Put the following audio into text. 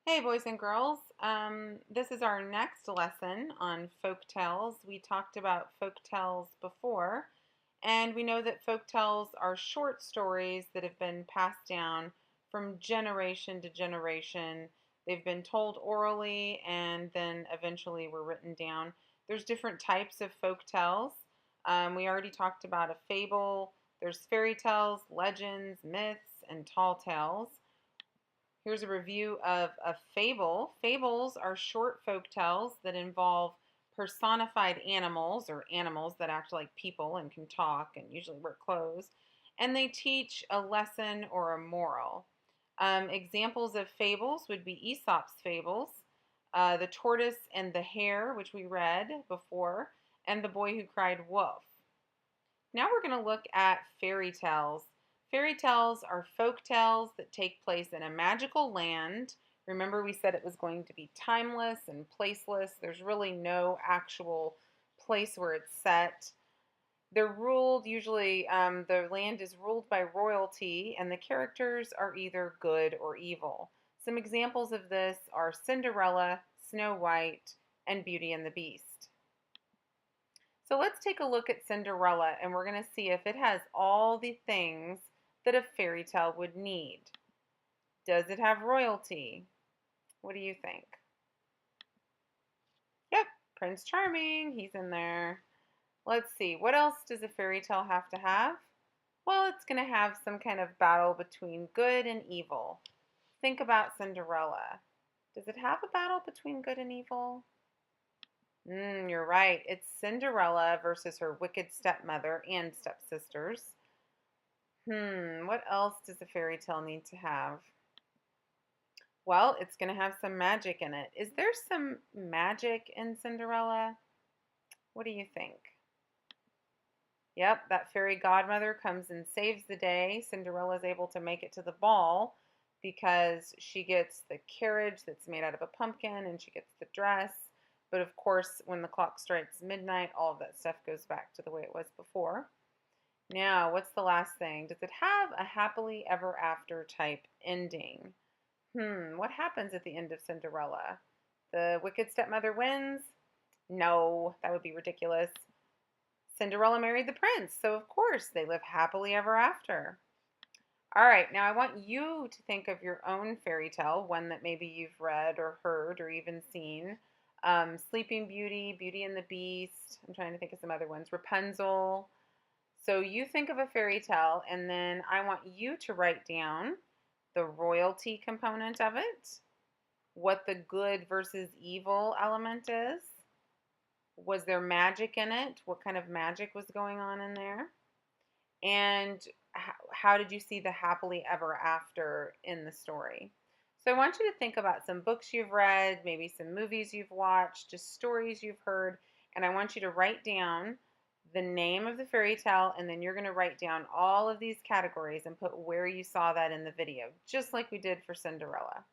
Hey, boys and girls. This is our next lesson on folktales. We talked about folktales before, and we know that folktales are short stories that have been passed down from generation to generation. They've been told orally and then eventually were written down. There's different types of folktales. We already talked about a fable. There's fairy tales, legends, myths, and tall tales. Here's a review of a fable. Fables are short folk tales that involve personified animals or animals that act like people and can talk and usually wear clothes. And they teach a lesson or a moral. Examples of fables would be Aesop's fables, The Tortoise and the Hare, which we read before, and The Boy Who Cried Wolf. Now we're going to look at fairy tales. Fairy tales are folk tales that take place in a magical land. Remember, we said it was going to be timeless and placeless. There's really no actual place where it's set. They're ruled, usually, the land is ruled by royalty, and the characters are either good or evil. Some examples of this are Cinderella, Snow White, and Beauty and the Beast. So let's take a look at Cinderella and we're going to see if it has all the things that a fairy tale would need. Does it have royalty? What do you think? Yep, Prince Charming, he's in there. Let's see, what else does a fairy tale have to have? Well, it's going to have some kind of battle between good and evil. Think about Cinderella. Does it have a battle between good and evil? You're right. It's Cinderella versus her wicked stepmother and stepsisters. What else does a fairy tale need to have? Well, it's going to have some magic in it. Is there some magic in Cinderella? What do you think? Yep, that fairy godmother comes and saves the day. Cinderella's able to make it to the ball because she gets the carriage that's made out of a pumpkin and she gets the dress. But of course, when the clock strikes midnight, all of that stuff goes back to the way it was before. Now, what's the last thing? Does it have a happily ever after type ending? What happens at the end of Cinderella? The wicked stepmother wins? No, that would be ridiculous. Cinderella married the prince, so of course they live happily ever after. All right, now I want you to think of your own fairy tale, one that maybe you've read or heard or even seen. Sleeping Beauty, Beauty and the Beast. I'm trying to think of some other ones. Rapunzel. So you think of a fairy tale, and then I want you to write down the royalty component of it, what the good versus evil element is. Was there magic in it? What kind of magic was going on in there? And how did you see the happily ever after in the story? So I want you to think about some books you've read, maybe some movies you've watched, just stories you've heard, and I want you to write down the name of the fairy tale, and then you're going to write down all of these categories and put where you saw that in the video, just like we did for Cinderella.